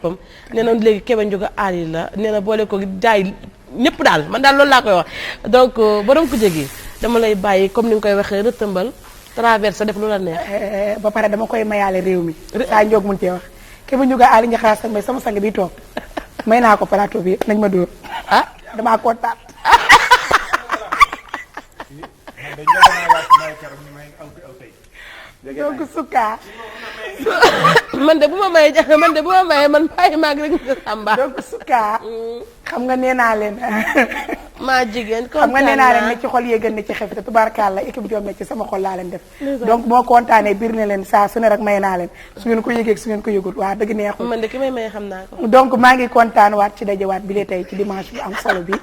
boppam nee na léegi Kébé Ndiouga Ali la nee na boole ko jaay ñëpp daal man daal loolu laa koy wax donc borom ku jégi dama lay bàyyi comme ni nga koy waxee rëtëmbal traversé def lu la neex. ba pare dama koy mayaale réew mi saa njoog mun cee wax Kébé Ndiouga Ali Ndiakhate sang may sama sang bi toog may naa ko plateau bi nañ ma dóor damaa kontaan. donc sukka man de bu ma mayee man bàyyi maag rek nga Samba. donc sukka xam nga nee naa leen. maa jigéen xam nga nee naa leen ne ci xol yee gën ne ci xef te tubaarkàlla équipe joom ne ci sama xol laa leen def. donc moo kontaanee biir ne leen saa su ne rek may naa leen su ngeen ko yëgee su ngeen ko yëgul waa dëgg neexul. man de ki may maye xam naa ko. donc maa ngi kontaan waat ci dajewaat bi lee tey ci dimanche bi am solo bi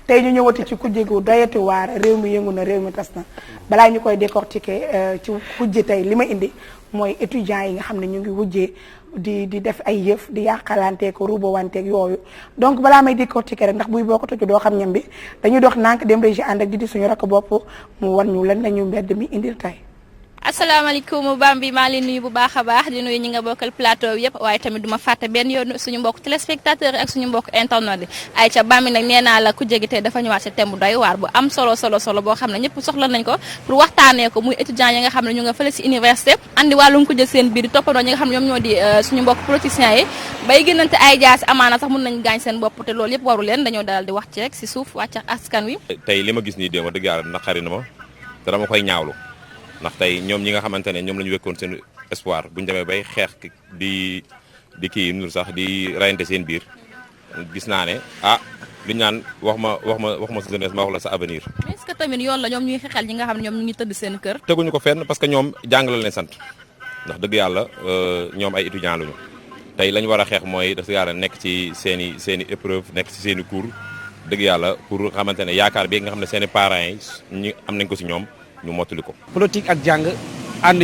tey ñu ñëwati ci kujje gu doyati waar réew mi yëngu na réew mi tas na balaa ñu koy décortiquer ci kujje tey li ma indi mooy étudiants yi nga xam ne ñu ngi wujjee di def ay yëf di yàqalanteeg ruubawanteeg yooyu donc balaa may décortiquer rek ndax buy boo ko tëju doo xam ñam bi dañuy dox nànk dem régi ànd ak di suñu rakk bopp mu wan ñu lan lañu mbedd mi indil tey. asalaamaaleykum Bambi maa ngi nuyu bu baax a baax di nuyu ñi nga bokkal plateau bi yëpp waaye tamit duma fàtte benn yoon suñu mbokk téléspectateurs yi ak suñu mbokk internet yi ay ca Bambi nag nee naa la ku jégi tey dafa ñëwaat ci thème bu doy waar bu am solo boo xam ne ñëpp soxla nañ ko pour waxtaanee ko muy étudiants yi nga xam ne ñu nga fële ci université andi wàllum ko jël seen biir di toppandoo ñi nga xam ne ñoom ñoo di suñu mbokk politiciens yi bay génnante ay jaasi amaana sax mën nañ gaañ seen bopp te loolu yëpp waru leen dañoo dalal di wax ci rek ci suuf wàcc ak askan wi tey li ma gis nii démb dëgg yàlla naqari na ma te dama koy ñaawlu ndax tey ñoom ñi nga xamante ne ñoom la ñu wekkoon seen espoir bu ñu demee bay xeex di kii nur sax di rayante seen biir gis naa ne li ñu naan wax ma sa jeunesse ma wax la sa avenir. mais est-ce que tamit yoon la ñoom ñuy xeexal ñi nga xam ne ñoom ñu ngi tëdd seen kër. teguñu ko fenn parce que ñoom jàng la leen sant ndax dëgg yàlla ñoom ay étudiants lañu tey la ñu war a xeex mooy dëgg yàlla nekk ci seen i épreuve nekk ci seen i cours dëgg yàlla pour xamante ne yaakaar bi nga xam ne seen i parents yi ñu am nañ ko si ñoom. ñu mottali ko. politique ak jàng ànd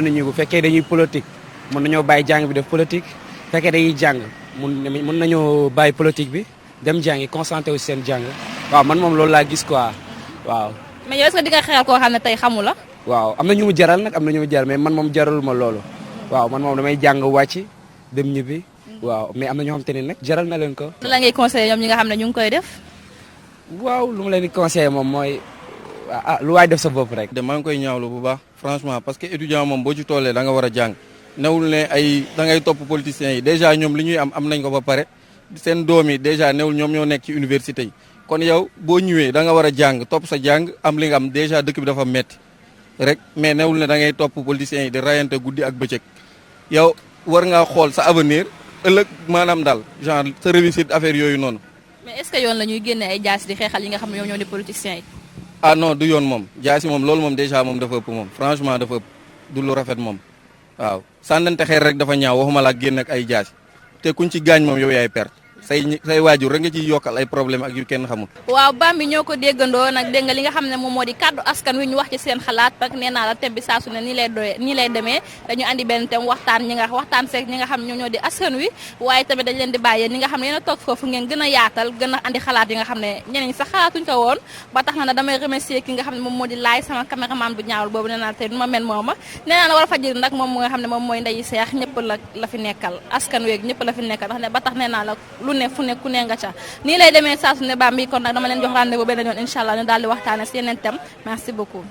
ñu bu fekkee dañuy politique mën nañoo bàyyi jàng bi def politique bu fekkee dañuy jàng mën nañoo bàyyi politique bi dem jàngi concentré wu seen jàng waaw man moom loolu laa gis quoi waaw. mais yow est-ce que di nga xeexal koo xam ne tey xamu la. waaw am na ñu mu jaral nag mais man moom jaralul ma loolu waaw man moom damay jàng wàcc dem ñibbi waaw mais am na ñoo xam te ne nag jaral na leen ko. la ngay conseillé ñoom ñi nga xam ne ñu ngi koy def. waaw lu mu leen di conseillé moom mooy. lu waay def sa bopp rek. maa ngi koy ñaawlu bu baax franchement parce que étudiant moom boo ci tollee da nga war a jàng newul ne ay da ngay topp politiciens yi déjà ñoom li ñuy am nañ ko ba pare seen doom yi déjà newul ñoom ñoo nekk ci université yi kon yow boo ñëwee da nga war a jàng topp sa jàng am li nga am déjà dëkk bi dafa metti rek mais newul ne da ngay topp politiciens yi di rayante guddi ak bëccëg yow war ngaa xool sa avenir ëllëg maanaam daal genre sa réussite affaire yooyu noonu. mais est-ce que yoon la ñuy génne ay jaas di xeexal yi nga xam ne ñoom ñoo di politiciens yi. non du yoon moom jaasi moom loolu moom déjà moom dafa ëpp moom franchement dafa ëpp du lu rafet moom waaw sànnante xeer rek dafa ñaaw waxuma la ak génn ak ay jaasi te kuñ ci gaañ moom yow yaay perte say waajur rek nga ciy yokkal ay problème ak yu kenn xamul. waaw Bambi ñoo ko déggandoo nag dégg nga li nga xam ne moom moo di kàddu askan wi ñu wax ci seen xalaat ak nee naa la thème bi saa su ne nii lay demee dañu andi benn thème waxtaan seeg ñi nga xam ne ñoom ñoo di askan wi waaye tamit dañ leen di bàyyi ñi nga xam ne yéen a toog foofu ngeen gën a yaatal gën a andi xalaat yi nga xam ne ñeneen sax xalaatuñ ko woon ba tax na damay remercier ki nga xam ne moom moo di laay sama caméraman bu ñaawul boobu nee naa tey du ma mel mooma nee naa la war a fajir nag moom mu nga xam ne moom mooy ndeyi seex ñëpp la fi nekkal askan wi ñëpp la fi nekkal ndax ne ba tax nee naa la lu ne fu ne ku ne nga ca nii lay demee saa su ne Bambi kon nag dama leen jox rendez-vous beneen yoon incha allah ñu daal di waxtaane si yeneen thème merci beaucoup.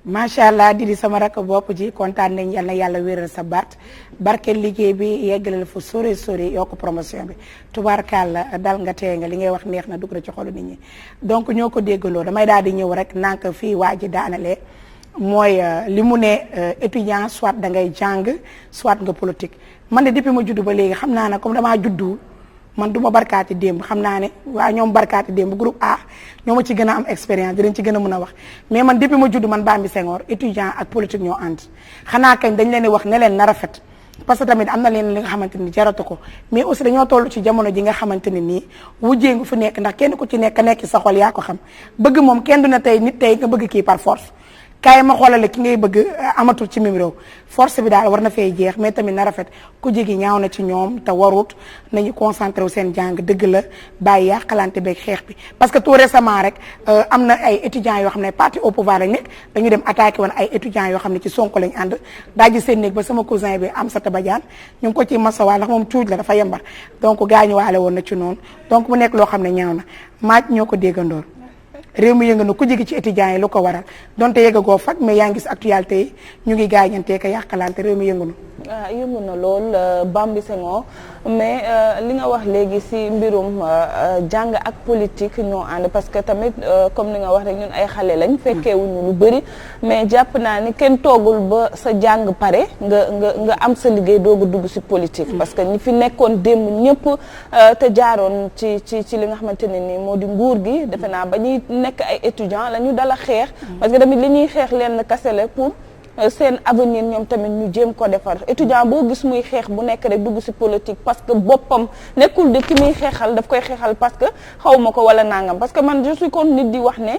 macha allah di sama rakk bopp ji kontaan nañ yal na yàlla wéral sa baat barkeel liggéey bi yeggalal fa sori yokk promotion bi tubaarkàlla dal nga tee nga li ngay wax neex na dugg na ci xolu nit ñi donc ñoo ko déggandoo damay daal di ñëw rek nank fii waa ji daanalee mooy li mu ne étudiant soit da ngay jàng soit nga politique man de depuis ma juddu ba léegi xam naa ne comme damaa juddu man du ma barkaati démb xam naa ne waa ñoom barkaati démb groupe A ñoo ma ci gën a am expérience dinañ ci gën a mën a wax mais man depuis ma judd man Bambi Senghor étudiant ak politique ñoo ànd xanaa kañ dañ leen di wax ne leen na rafet parce que tamit am na leen li nga xamante ni jaratu ko mais aussi dañoo toll ci jamono ji nga xamante ne nii wujjee nga fu nekk ndax kenn ku ci nekk sa xol yaa ko xam bëgg moom kenn du ne tey nit tey nga bëgg kii par force kaay ma xoolale ki ngay bëgg amatul ci mim réew force bi daal war na fee jeex mais tamit na rafet ku jigi ñaaw na ci ñoom te warut nañu concentré wu seen jàng dëgg la bàyyi yàqalante beeg xeex bi parce que tout récemment rek am na ay étudiants yoo xam ne parti au pouvoir lañ nekk dañu dem attaqué woon ay étudiants yoo xam ne ci Sonko lañ ànd daaji seen néeg ba sama cousin bi Amsata Badiane ñu ngi ko ci masawaal ndax moom cuuj la dafa yembar donc gaañu waale woon na ci noonu donc mu nekk loo xam ne ñaaw na maaj ñoo ko déggandoor réew mi yëngu na ku jigi ci étudiants yi lu ko waral donte yëgagoo faj mais yaa ngi gis actualité yi ñu ngi gaañantee ko yàqalante réew mi yëngu na. ah yëngu na lool Bambi Senghor mais li nga wax léegi ci mbirum jàng ak politique ñoo ànd parce que tamit comme ni nga wax rek ñun ay xale lañ fekkeewuñu lu bëri mais jàpp naa ni kenn toogul ba sa jàng pare nga am sa liggéey doogu dugg ci politique. parce que ñi fi nekkoon démb ñëpp te jaaroon ci li nga xamante ne nii moo di nguur gi defe naa ba ñuy nekk ay étudiants la ñu dala xeex. parce que tamit li ñuy xeex leen kase la pour. seen avenir ñoom tamit ñu jéem ko defar étudiant boo gis muy xeex bu nekk rek dugg ci politique parce que boppam nekkul de ki muy xeexal daf koy xeexal parce que xaw ma ko wala nangam parce que man je suis kon nit di wax ne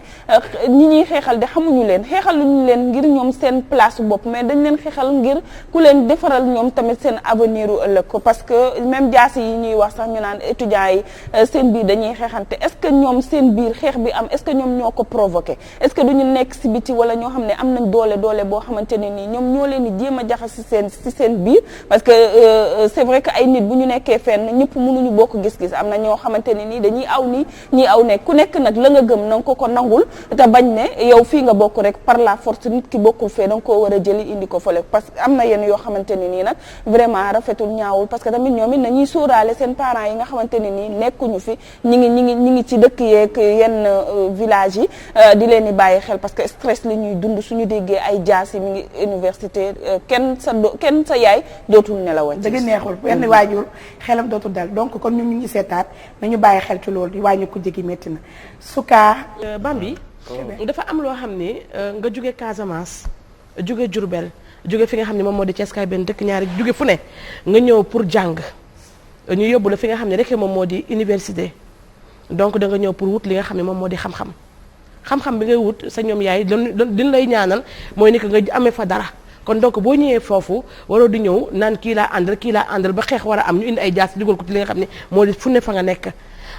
ñi ñuy xeexal de xamuñu leen xeexaluñu leen ngir ñoom seen place bopp mais dañ leen xeexal ngir ku leen defaral ñoom tamit seen avenir u ëllëg ko parce que même jaasi yi ñuy wax sax ñu naan étudiants yi seen biir dañuy xeexante est-ce que ñoom seen biir xeex bi am est-ce que ñoom ñoo ko provoqué est-ce que duñu nekk ci biti wala ñoo xam ne am nañ doole boo xamante te ne nii ñoom ñoo leen di jéem a jaxas ci seen biir parce que c'est vrai que ay nit bu ñu nekkee fenn ñëpp mënuñu bokk gis-gis am na ñoo xamante ne nii dañuy aw nii ñii aw nekk ku nekk nag la nga gëm na nga ko nangul te bañ ne yow fii nga bokk rek par la force nit ki bokkul fee da nga koo war a jëli indi ko fële parce que am na yenn yoo xamante ne nii nag vraiment rafetul ñaawul parce que tamit ñoom it nañuy sóoraale seen parents yi nga xamante ne nii nekkuñu fi ñi ngi ci dëkk yeeg yenn village yi di leen di bàyyi xel parce que stress li ñuy dund suñu déggee ay jaas yi mi ngi université kenn sa yaay dootul nelawal. dëgg neexul benn waajur xelam dootul dal donc kon ñu ngi seetaat nañu bàyyi xel ci loolu di wàññi ko jigi métti na sukaa Bambi dafa am loo xam ne nga jóge Casamance jóge Diourbel jóge fi nga xam ne moom moo di Thiès kaay benn dëkk ñaari jóge fu ne nga ñëw pour jàng ñu yóbbu la fi nga xam ne rek moom moo di université donc da nga ñëw pour wut li nga xam ne moom moo di xam-xam bi ngay wut sa ñoom yaay din lay ñaanal mooy ni que nga amee fa dara kon donc boo ñëwee foofu waroo di ñëw naan kii laa àndal ba xeex war a am ñu indi ay jaas dugal ko ci li nga xam ne moo di fu ne fa nga nekk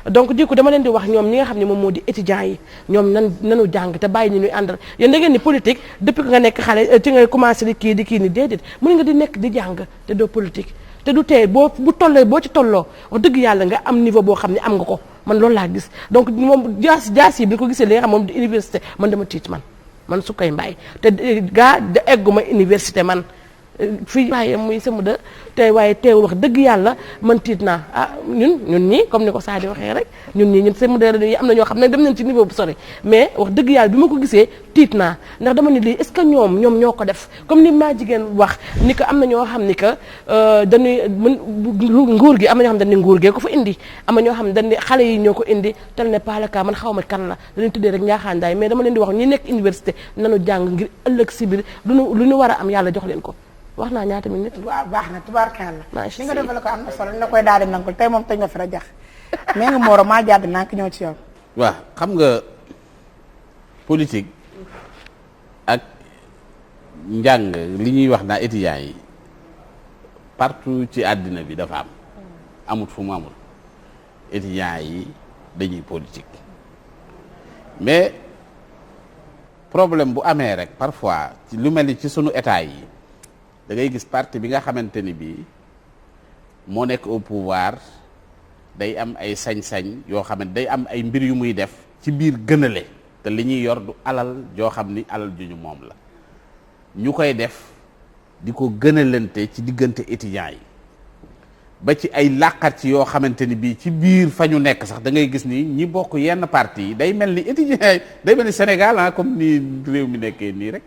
donc di ko dama leen di wax ñoom ñi nga xam ne moom moo di étudiants yi ñoom nanu jàng te bàyyi ñu ñuy àndal yéen da ngeen ni politique depuis que nga nekk xale ci nga commencé di kii ni déedéet mën nga di nekk di jàng te doo politique te du tee boo ci tolloo wax dëgg yàlla nga am niveau boo xam ne am nga ko man loolu laa gis donc moom jaas yi bi ko gisee li nga xam moom di université man dama tiit man su koy mbaay te gaa da egguma université man fii waaye muy sama de te waaye teewul wax dëgg yàlla man tiit naa ñun ñii comme ni ko Sadio waxee rek ñun sama de am na ñoo xam ne dem nañ ci niveau bu sori mais wax dëgg yàlla bi ma ko gisee tiit naa ndax dama ne lii est-ce que ñoom ñoo ko def comme ni maa jigéen wax ni que am na ñoo xam ni que dañuy nguur gi am na ñoo xam ne dañ ne nguur gee ko fa indi am na ñoo xam ne dañ ne xale yi ñoo ko indi tel n'est pas le cas man xaw ma kan la dañuy tuddee rek ñaaxaandaay mais dama leen di wax ñi nekk université nanu jàng ngir ëllëg si biir lu ñu war a am yàlla jox leen ko wax naa ñaata minute. waaw baax na tubaarkàlla. li nga defal ko am na solo ñu la koy daal di nangul tey moom tey nga fi rajax mais nga Moro maa jàdd naa ko ñëw ci yow. waaw xam nga politique ak njàng li ñuy wax naa étudiants yi partout ci àddina bi dafa am amut fu mu amul étudiants yi dañuy politique mais problème bu amee rek parfois ci lu mel ni ci sunu état yi. da ngay gis parti bi nga xamante ni bii moo nekk au pouvoir day am ay sañ-sañ yoo xam ne day am ay mbir yu muy def ci biir gënale te li ñuy yor du alal joo xam ni alal ju ñu moom la ñu koy def di ko gënalante ci diggante étudiants yi ba ci ay làqat ci yoo xamante ni bii ci biir fa ñu nekk sax da ngay gis ni ñi bokk yenn parti yi day mel ni étudiants yi day mel ni Sénégal comme ni réew mi nekkee nii rek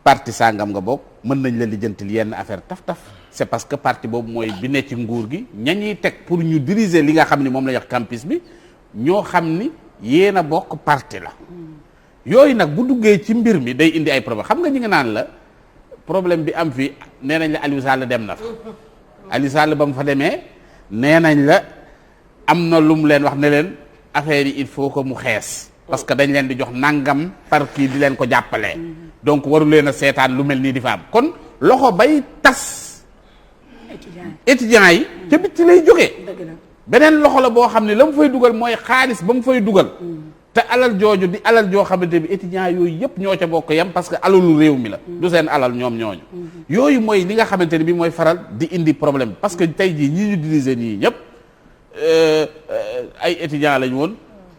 parti sangam nga bokk mën nañ la lijjantil yenn affaire taf c'est parce que parti boobu mooy bi ne ci nguur gi ñañuy teg pour ñu diriger li nga xam ni moom la wax campus bi ñoo xam ni yéen a bokk parti la yooyu nag bu duggee ci mbir mi day indi ay problème xam nga ñi nga naan la problème bi am fi nee nañ la Aliou Sall dem na fa Aliou Sall ba mu fa demee nee nañ la am na lu mu leen wax ne leen affaire yi il faut que mu xees parce que dañ leen di jox nangam par kii di leen ko jàppalee. donc waru leen a seetaan lu mel nii di fa am kon loxo bay tas. étudiants yi. ca bitti lay jógee. beneen loxo la boo xam ne la mu fay dugal mooy xaalis ba mu fay dugal. te alal jooju di alal joo xamante bi étudiants yooyu yëpp ñoo ca bokk yam parce que alalu réew mi la. du seen alal ñoom ñooñu. yooyu mooy li nga xamante ne bi mooy faral di indi problème parce que tey jii ñii ñu diriger ñii ñëpp ay étudiants lañu woon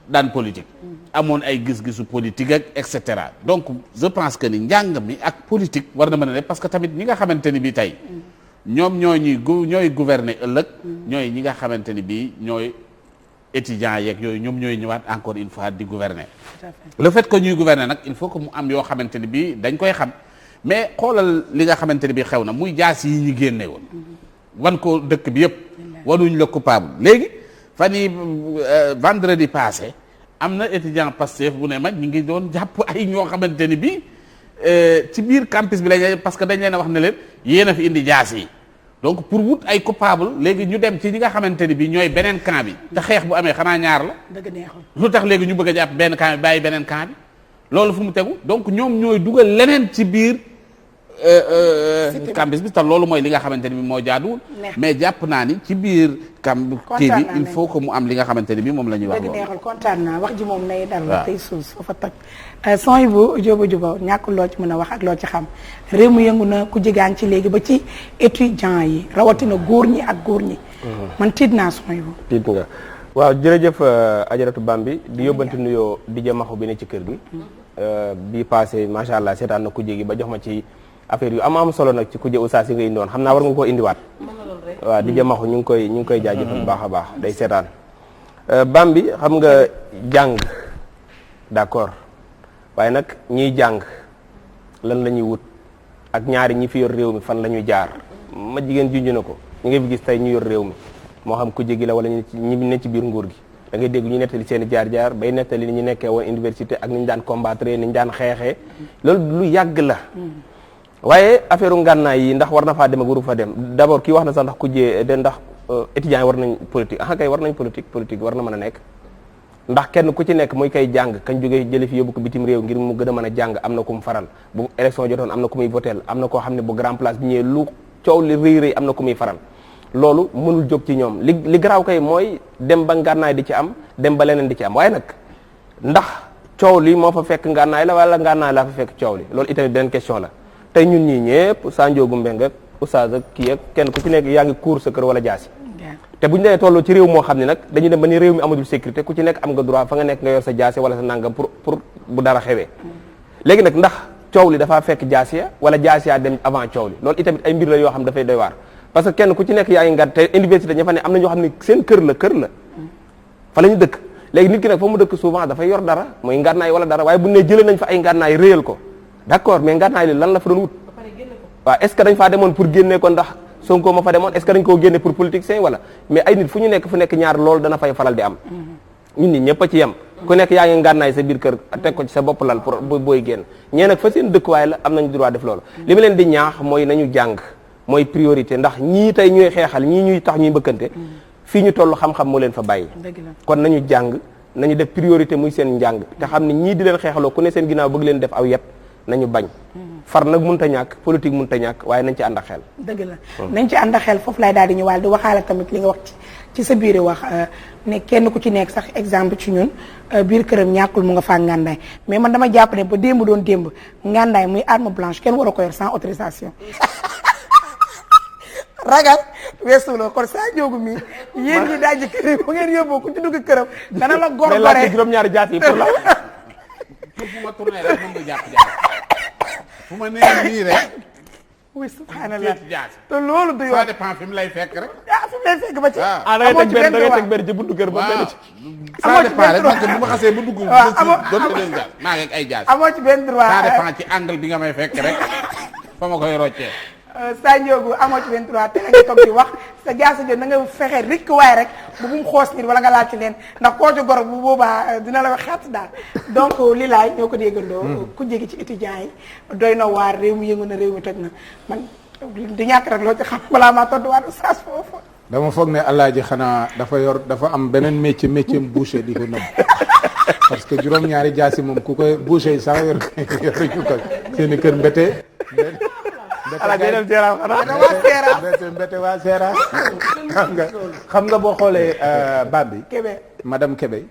daan politique. amoon ay gis-gisu politique ak et cetera donc je pense que ni njàng mi ak politique war na mën a def parce que tamit ñi nga xamante ni bi tey ñoom ñooy gouverner ëllëg. ñooy ñi nga xamante ni bi ñooy. étudiants yeeg yooyu ñoom ñooy ñëwaat encore une fois di gouverner. le fait que ñuy gouverner nag il faut que mu am yoo xamante ni bii dañ koy xam mais xoolal li nga xamante ni bii xew na muy jaas yi ñu génne woon. wan ko dëkk bi yëpp. wanuñ la coupable léegi fan yii vendredi passé am na étudiant Pastef bu ne ma ñu ngi doon jàpp ay ñoo xamante ni bii ci biir campus bi lañ parce que dañ leen a wax ne leen yéen a fi indi jaas yi. donc pour wut ay coupable léegi ñu dem ci ñi nga xamante ni bi ñooy beneen camp bi te xeex bu amee xanaa ñaar la. dëgg neexul lu tax léegi ñu bëgg a jàpp benn camp bi bàyyi beneen camp bi loolu fu mu tegu donc ñoom ñooy dugal leneen ci biir campus bi te loolu mooy li nga xamante ni bi moo jaaduwul. mais jàpp naa ni ci biir kii bi il faut que mu am li nga xamante ni bi moom la ñuy wax. dëgg neexul kontaan naa wax ji moom nay dal la tey suus foofa toj. son bu jóoba ñàkkul loo ci mën a wax ak loo ci xam réew mi yëngu na ku jegaan ci léegi ba ci étudiants yi rawatina góor ñi ak góor ñi. man tiit naa son bu. tiit nga waaw jërëjëf Ajaratu Bambi di yóbbante nuyoo di jëmaxu bi ne ci kër gi. bii passé macha allah seetaan na kuje gi ba jox ma ci affaire yu am solo nag ci kuje Oustaz yi nga indi woon xam naa war nga koo indiwaat. waaw di jëmaxu ñu ngi koy jaajëfal baax a baax day seetaan. Bambi xam nga jàng d'accord. waaye nag ñiy jàng lan la ñuy wut ak ñaari ñi fi yor réew mi fan la ñuy jaar ma jigéen junj na ko ñu ngi fi gis tey ñu yor réew mi moo xam ku jégi la wala ñi ne ci biir nguur gi da ngay dégg ñu nettali seen i jaar-jaar bay nettali ni ñu nekkee woon université ak ni ñu daan combattre ni ñu daan xeexee loolu lu yàgg la waaye affaire ngànnaay yi ndax war na faa dem ak waru fa dem d'abord kii wax na sax ndax ku jee de ndax étudiants yi war nañ politique kay war nañ politique war na mën a nekk ndax kenn ku ci nekk muy koy jàng kañ jógee jële fi yóbbu ko bitim réew ngir mu gën a mën a jàng am na ku mu faral bu élection jotoon am na ku muy votel am na koo xam ne bu grand place bi ñëwee lu coow li rëy am na ku muy faral loolu mënul jóg ci ñoom li garaaw kay mooy dem ba ngànnaay di ci am dem ba leneen di ci am waaye nag ndax coow li moo fa fekk ngànnaay la wala ngànnaay laa fa fekk coow li loolu itamit beneen question la tey ñun ñii ñëpp Sanjoogu Mbeng ak Oustaz ak kii ak kenn ku ci nekk yaa ngi kuur sa kër wala jaasi te bu ñu demee toll ci réew moo xam ne nag dañuy dem ba ni réew mi amatul sécurité ku ci nekk am nga droit fa nga nekk nga yor sa jaasi wala sa nangam pour bu dara xewee léegi nag ndax coow li dafaa fekk jaasi ya wala jaasi ya dem avant coow li loolu itamit ay mbir la yoo xam dafay doy waar parce que kenn ku ci nekk yaa ngi ngat te université ña fa ne am na ñoo xam ne seen kër la fa la ñu dëkk léegi nit ki nag fa mu dëkk souvent dafay yor dara mooy ngànnaay wala dara waaye bu ne jëlee nañ fa ay ngànnaay réyal ko d'accord mais ngànnaay li lan la fa doon wut waaw est-ce que dañ faa demoon pour génnee ko ndax Sonko ma fa demoon est-ce que dañ koo génne pour politicien wala mais ay nit fu ñu nekk ñaar loolu dana fay faral di am ñun nit ñëpp a ci yem ku nekk yaa ngi ngànnaay sa biir kër teg ko ci sa bopp lal pour booy génn ñee nag fa seen dëkkuwaay la am nañu droit def loolu li ma leen di ñaax mooy nañu jàng mooy priorité ndax ñii tey ñuy xeexal ñii ñuy tax ñuy mbëkkante fii ñu toll xam-xam moo leen fa bàyyi kon nañu jàng nañu def priorité muy seen njàng te xam ne ñii di leen xeexaloo ku ne seen ginnaaw bëgg leen def aw yet nañu bañ far nag mënut a ñàkk politique mënut a ñàkk waaye nañ ci ànd ak xel dëgg la nañ ci ànd ak xel foofu laay daal di ñëwaal di waxaale tamit li nga wax ci sa biir wax ne kenn ku ci nekk sax exemple ci ñun biir këram ñàkkul mu nga faa ngàndaay mais man dama jàpp ne ba démb doon démb ngàndaay muy arme blanche kenn war a ko yor sans autorisation ragal weesu la kon saa njóogu mi yéen ñi daa jëkk bu ngeen yóbboo ku ci dugg këram dana la gor gore juróom-ñaari jaat yi pour la fu ma tourné rek mën nga jàpp fu ma nee nii rek oui subhanallah te loolu du yoon ça dépend fi mu lay fekk rek fi mu lay fekk ba ci da ngay teg benn ci buntu kër ba benn ci ça dépend rek parce que bu ma xasee ba dugg doonte leen jaas maa ngi ak ay jaas amoo ci benn droit ça dépend ci angle bi nga may fekk rek fa ma koy roccee Sa Ndiogou amoo ci 23 te nga toog di wax sa jaasa jot na nga fexe rek waaye rek bu mu xoos nit wala nga laal ci leen ndax koo ci goro bu boobaa dina la wax xeet daal donc li laay ñoo ko déggandoo ku jege ci étudiants yi doy na waar réew mi yëngu na réew mi toj na man di ñàkk rek loo ci xam balaa maa tontu waat saas foofu dama foog ne Alaaji xanaa dafa am beneen métier boucher di ko nëbb parce que juróom-ñaari jaasi moom ku koy boucher sax yoruñu ko seeni kër mbete mbete waa Seera xam nga boo xoolee Bambi madame Kébé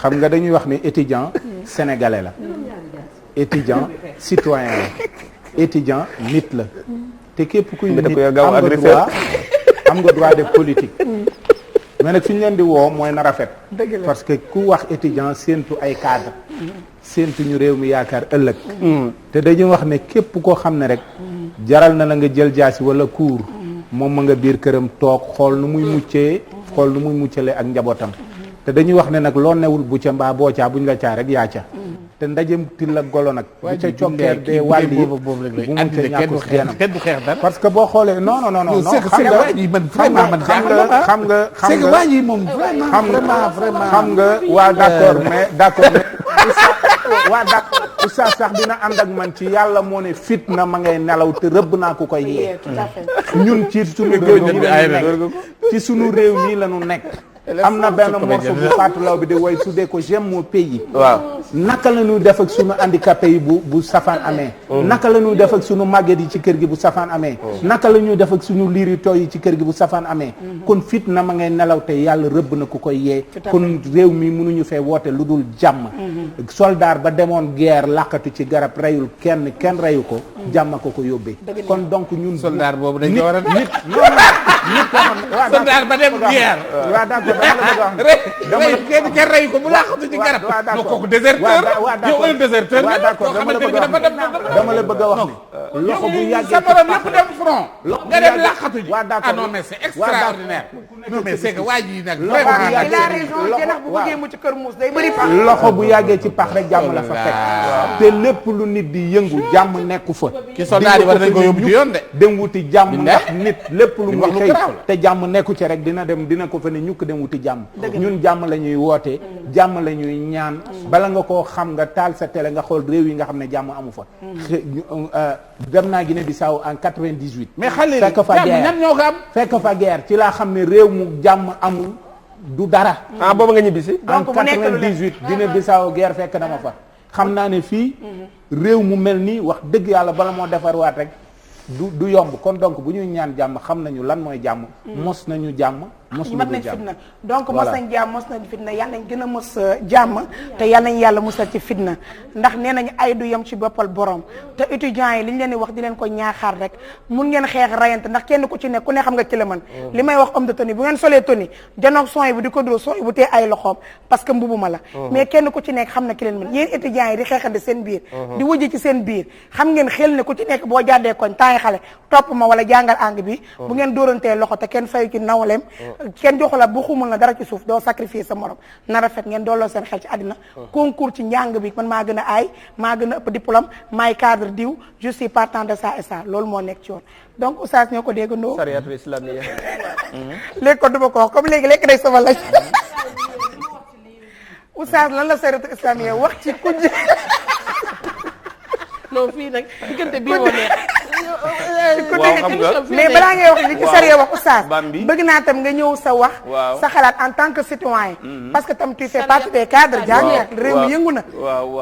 xam nga dañuy wax ni étudiant sénégalais la étudiant citoyen la étudiant nit la te képp kuy nit am nga droit def politique mais nag fi ñu leen di woo mooy na rafet parce que ku wax étudiant séentu ay cadre séentu ñu réew mi yaakaar ëllëg te dañuy wax ne képp koo xam ne rek jaral na la nga jël jaasi wala kuur moom ma nga biir këram toog xool nu muy muccale ak njabootam te dañuy wax ne nag loo newul bu ca mbaa boo caa buñ la caa rek yaa ca te ndajem til la golo nag bu ca cokkeer dee wàll yi bu mu ca ñàkku xeenam parce que boo xoolee non xam nga waa d'accord mais waa d'accord oustaz sax dina ànd ak man ci yàlla moo ne fitna ma ngay nelaw te rëbb naa ku koy yee ñun ci sunu réew mi la ñu nekk am na benn morceau bu Fatou Law bi di woy tuddee ko j'aime mon pays waaw naka la ñuy def ak sunu handicapé yi bu safaan amee naka la ñuy def ak sunu màgget yi ci kër gi bu safaan amee naka la ñuy def ak sunu liiri tooy yi ci kër gi bu safaan amee kon fitna ma ngay nelaw te yàlla rëbb na ku koy yee kon réew mi mënuñu fee woote lu dul jàmm soldat ba demoon guerre làqatu ci garab reyul kenn reyu ko jàmm ko yóbbee kon donc ñun soldat boobu dañ ko war a nit soldat ba dem guerre waaw d'accord dama la kenn reyu ko bu làqatu ci garab kooku déserteur yow un déserteur dama la bëgg a wax ni loxo bu yàggee sa borom yëpp dem front nga dem làqatu ji ah non mais c'est extraordinaire non mais c'est que waa ji nag vraiment il a raison jënax bu bëggee mu ci kër muus day bëri pax loxo bu yàggee ci pax rek jàmm la fa fekk te lépp lu nit di yëngu jàmm nekku fa ki soldat yi war nañ ko yóbbu ci yoon de dem wuti jàmm ndax nit lépp lu muy xëy te jàmm nekku ci rek dina ko fa ne ñukk dem wuti jàmm ñun jàmm la ñuy woote jàmm la ñuy ñaan bala nga koo xam nga taal sa télé nga xool réew yi nga xam ne jàmm amu fa dem naa Guinée Bissau en 98 mais xale fekk fa guerre ñan ñoo ko am fekk fa guerre ci laa xam ne réew mu jàmm amul du dara booba nga ñibbisi en 98 Guinée Bissau guerre fekk na ma fa xam naa ne fii réew mu mel nii wax dëgg yàlla bala moo defarwaat rek du yomb kon donc bu ñuy ñaan jàmm xam nañu lan mooy jàmm mos nañu jàmm mos nañu fitna donc mos nañ jàmm mos nañu fitna yàlla nañ gën a mos jàmm te yàlla nañ yàlla musal ci fitna ndax nee nañu ay du yem ci boppal borom te étudiants yi li ñu leen di wax di leen ko ñaaxaar rek mun ngeen xeex rayante ndax kenn ku ci nekk ku ne xam nga ci la mën li may wax homme de tenue bu ngeen solee tenue janoog son yi bu di ko dóor son yi bu tee ay loxoom parce que mbubuma la mais kenn ku ci nekk xam na ki leen mën yéen étudiants yi di xeexante seen biir di wujji ci seen biir xam ngeen xel ne ku ci nekk boo jàddee koñ temps yi xale topp ma wala jàngal ang bi bu ngeen dóorantee loxo te kenn fayu ci nawleem kenn joxu la bu xumul na dara ci suuf doo sacrifier sa morom na rafet ngeen dooloo seen xel ci àddina concours ci njàng bi man maa gën a aay maa gën a ëpp diplôme maay cadre diw je suis partant de ça et ça loolu moo nekk ci yoon donc oustaz ñoo ko déggandoo sariyatul islamiyya léegi ko duma ko wax comme léegi lekk day sama laaj oustaz lan la sariyatul islamiyya wax ci kujje non fii nag diggante bii moo neex waaw xam nga mais balaa ngay wax li ci sariya wax oustaz bëgg naa tam nga ñëw sa wax sa xalaat en tant que citoyen parce que tam tu fais partie des cadres jàngat réew mi yëngu na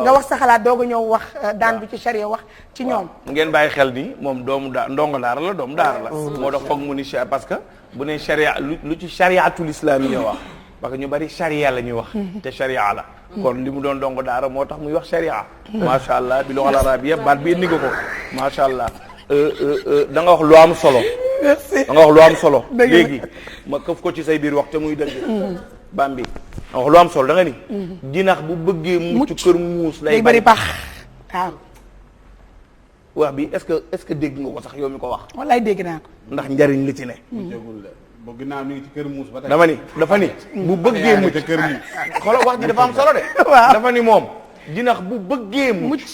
nga wax sa xalaat doog a ñëw wax daan bi ci sariya wax ci ñoom ngeen bàyyi xel ni moom ndongo daara la doomu daara la moo tax foog mu ni parce que bu ne charia lu ci chariatul islamiyya wax parce que ñu bari charia la ñuy wax te charia la kon li mu doon dongo daara moo tax muy wax sharia macha allah bi lughal arabiyya baat bi indi nga ko macha allah da nga wax lu am solo da nga wax lu am solo léegi ma këf ko ci say biir wax te muy dëgg Bambi da nga wax lu am solo da nga ni jinax bu bëggee mucc kër muus lay bari pax waaw wax bi est-ce que dégg nga ko sax yow mi ko wax wallaay dégg naa ko ndax njariñ li ci ne bo ginnaaw mi ngi ci kër muus ba tey dama ni dafa ni bu bëggee mucc kër muus xoolal wax ji dafa am solo de dafa ni moom jinax bu bëggee mucc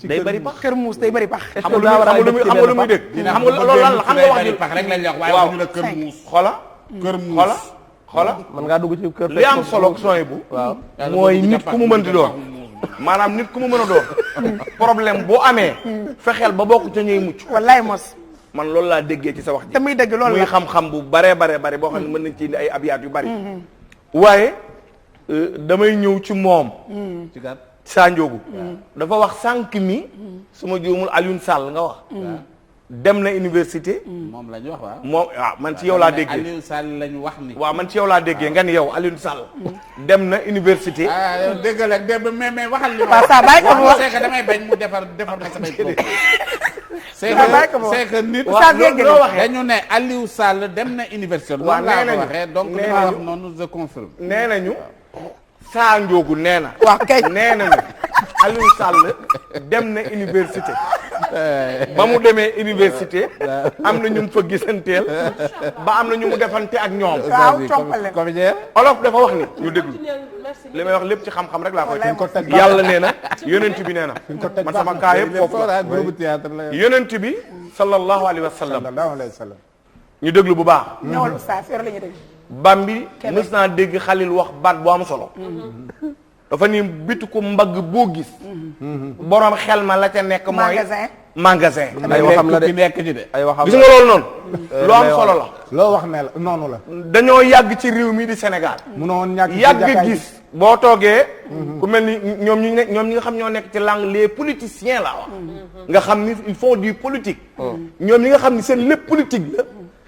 day bari pax kër muus day bari pax xam nga lu muy dégg xam nga loolu lan la xam nga wax ji pax rek lañ wax waaye waxuñu la kër muus xoola kër muus xoola mën ngaa dugg ci kër li am solo sooy bu waaw mooy nit ku mu mën di doon maanaam nit ku mu mën a doon problème boo amee fexeel ba bokk ca ñuy mucc wallaay mos man loolu laa déggee ci sa wax ji damay dëgg loolu muy xam-xam bu bare boo xam ne mën nañ ci indi ay abiyaat yu bari waaye damay ñëw ci moom. ci kat Sa Ndiogou. dafa wax sànq mi. su ma juumul Alioune Sall nga wax. dem na université. moom la ñu wax waaw. moom waaw man ci yow laa déggee Alioune Sall la ñu wax ni. waaw man ci yow laa déggee nga ni yow Alioune Sall. dem na université. ah yow dégg la dégg mais waxal li waaw saa bàyyi ko mu wax c'est que damay bañ mu defar ma samay bopp. c'est que nit. Oustaz yeggali loo waxee dañu ne Aliou Sall dem na université. waaw loolu laa nee ko nañu waxee donc li ma wax noonu je confirme. nee nañu Sa Ndiogou nee na. waaw kay nee nañu Alioune Sall dem na université. ba mu demee université. am na ñu mu fa gisanteel. ba am na ñu mu defante ak ñoom. waaw compale olof dafa wax ni ñu déglu. li may wax lépp ci xam-xam rek laa koy. yàlla nee na yonent bi nee na. man sama kaa yëpp foofu la. yonent bi sallallahu alayhi wa sallam. ñu déglu bu baax. ñëwal Oustaz yor la ñu dégg. Bambi mës naa dégg Xalil wax baat bu am solo. dafa ni bitu ko mbagg boo gis. borom xel ma la ca nekk mooy. magasin. ay waxam la de nekk ci de. ay waxam gis nga loolu noonu. lu am solo la. loo wax ne la noonu la. dañoo yàgg ci réew mi di Sénégal. munoo ñàkk yàgg gis. boo toogee. ku mel ni ñoom ñi nga xam ñoo nekk ci langue les politiciens la wax. nga xam ni ils font du politique. ñoom ñi nga xam ni seen lépp politique la.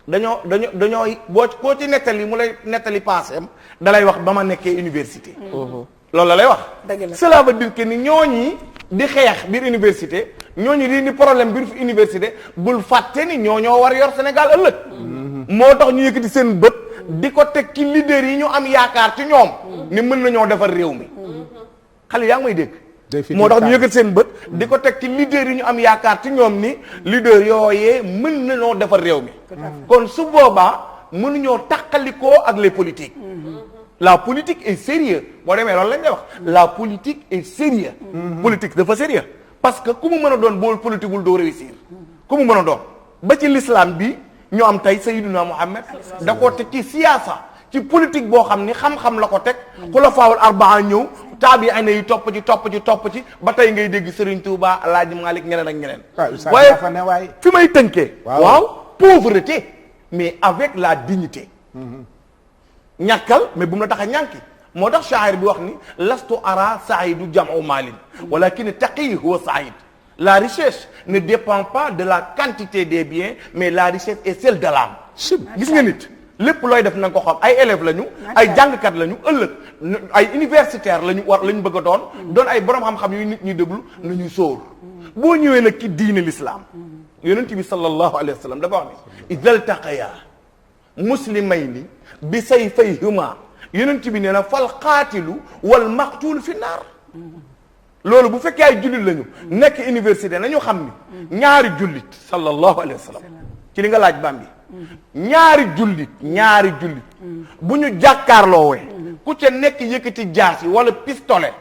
dañoo boo ci nettali mu lay nettali passem dalay wax ba ma nekkee université. loolu la lay wax. cela veut dire que ni ñooñi di xeex biir université ñooñu di ni problème biir université bul fàtte ni ñoo war a yor Sénégal ëllëg. moo tax ñu yëkkati seen bët di ko teg ci leader yi ñu am yaakaar ci ñoom. ni mën nañoo defar réew mi. xale yaa ngi may dégg. moo tax ñu yëkkati seen bët di ko teg ci leader yi ñu am yaakaar ci ñoom ni leader yooyee mën nañoo defar réew mi. kon su boobaa mënuñoo tàqalikoo ak les politiques. la politique est sérieux boo demee loolu lañ lay wax la politique est sérieux. politique dafa sérieux parce que ku mu mën a doon boo politique wul doo réussir. ku mu mën a doon ba ci l'islam bi ñu am tey Sayyiduna Muhammad da koo teg ci siyaasa ci politique boo xam ni xam-xam la ko teg. xulafaawul arbaa ñëw taabi'iin yi topp ci ba tey ngay dégg Serigne Touba El Hadj Malick ñeneen ak ñeneen. waaye fi may tënkee. waaw pauvreté mais avec la dignité. ñàkkal mais bu mu la tax a ñànki moo tax shaa'ir bi wax ni lastu ara saidu jam'u maalin walakin taqi huwa saïd. la richesse ne dépend pas de la quantité des biens mais la richesse est celle de l'âme. gis nga nit lépp looy def na nga ko xam ay élèves lañu ay jàngkat lañu ëllëg ay universitaires lañu bëgg a doon ay borom xam-xam yu nit ñuy déglu nañuy sóor. boo ñëwee nag ci diine l'islam yonent bi sallallahu alayhi wa sallam dafa wax ni idha iltaqaya muslimayni bi sayfayhima yonent bi nee na fal qaatilu wal maqtuulu fi naar. loolu bu fekkee ay jullit lañu nekk université nañu xam ni ñaari jullit sallallahu alayhi wa sallam ci li nga laaj Bambi ñaari jullit bu ñu jàkkaarloowee ku ca nekk yëkkati jaasi wala pistolet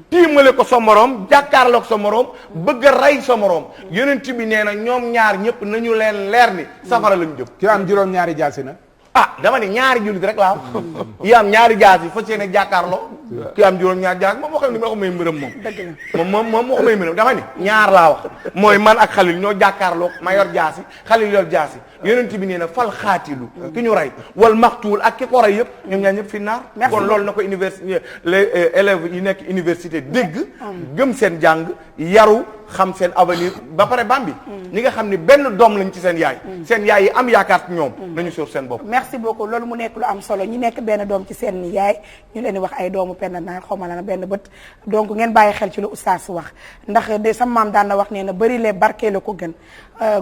tiimale ko sa moroom jàkkaarloo ko sa moroom bëgg a rey sa moroom yonent bi nee na ñoom ñaar ñëpp nañu leen leer ni safara lañu jëm. ki am juróom-ñaari jaasi na. dama ni ñaari jullit rek laa yi am ñaari jaas yi fas yéene jàkkaarloo ki am juróom-ñaari jaas moom moo xam ne ma ko may mbërëm moom moo ko may mbërëm dama ni ñaar laa wax mooy man ak Xalil ñoo jàkkaarloo ma yor jaas yi Xalil yor jaas yi yonent bi nee na fal xaatilu ki ñu rey wal maxtuul ak ki ko rey yëpp ñoom ñaar ñëpp fi naar kon loolu na ko université les élèves yi nekk université dégg gëm seen jàng yaru xam seen avenir ba pare Bambi ñi nga xam ni benn doom lañ ci seen yaay yi am yaakaar ci ñoom nañu sóor seen bopp. merci beaucoup loolu mu nekk lu am solo ñi nekk benn doom ci seen yaay ñu leen di wax ay doomu penn naar xaw ma la na benn bët donc ngeen bàyyi xel ci lu oustaz wax ndax de sama maam daan na wax nee na bëri lee barkee la ko gën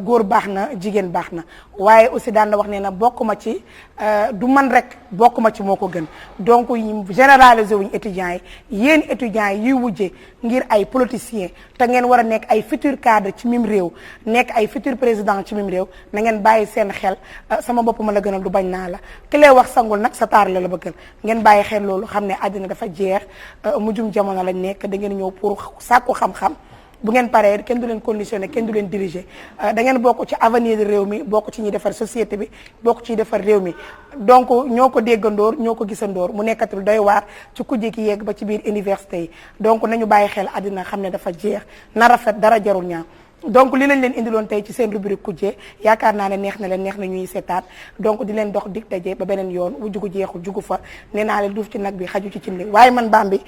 góor baax na jigéen baax na waaye aussi daan na wax nee na bokk ma ci du man rek bokk ma ci moo ko gën donc généraliser wuñu étudiants yi yéen étudiants yi wujje ngir ay politiciens te ngeen war a nekk ay futur cadre ci mim réew nekk ay futur président ci mim réew na ngeen bàyyi seen xel sama bopp ma la gënal du bañ naa la ki lay wax sangul nag sa taar la bëggal ngeen bàyyi xel loolu xam ne àddina dafa jeex mujjum jamono lañ nekk da ngeen ñëw pour sàkku xam-xam bu ngeen paree kenn du leen conditionné kenn du leen diriger da ngeen bokk ci avenir réew mi bokk ci ñuy defar société bi bokk ci defar réew mi donc ñoo ko déggandoor ñoo ko gisandoor mu nekkatul doy waar ci kujje ki yegg ba ci biir université yi donc nañu bàyyi xel àddina xam ne dafa jeex na rafet dara jarul ñaaw donc li lañ leen indiloon tey ci seen rubrique kujje yaakaar naa ne neex na leen neex na ñuy seetaat donc di leen dox dig daje ba beneen yoon wu jugu jeexul jugu fa nee naa leen duuf ci nag bi xaju ci cin li waaye man Bambi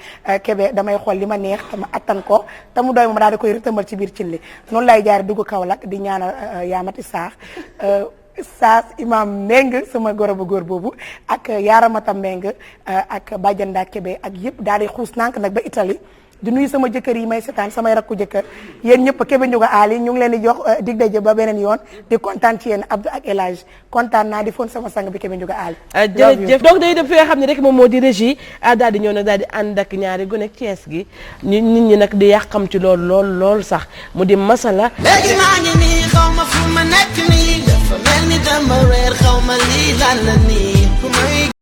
Kébé damay xool li ma neex te ma attan ko te mu doy ma daal di koy rëtëmbal ci biir cin li noonu lay jaare dugg Kaolack di ñaanal yaamati saax Saas Imam Meng sama goro bu góor boobu ak Yaaramata Meng ak Badianda Kébé ak yëpp daal di xuus nànk nag ba Italie di nuyu sama jëkkër yi may setaan samay rakku jëkkër yéen ñëpp Kébé Ndiouga Ali ñu ngi leen di jox dig daje ba beneen yoon di kontaan ci yéen Abdou ak El Hadj kontaan naa di foon sama sang bi Kébé Ndiouga Ali. jërëjëf donc day def fi nga xam ne rek moom moo di régie daal di ñëw nag daal di ànd ak ñaari gone ak Thiès gi nit ñi nag di yàqam ci lool sax mu di masala. léegi maa ngi nii xaw ma fu ma nekk nii dafa mel ni dama reer xaw ma lii lan la nii.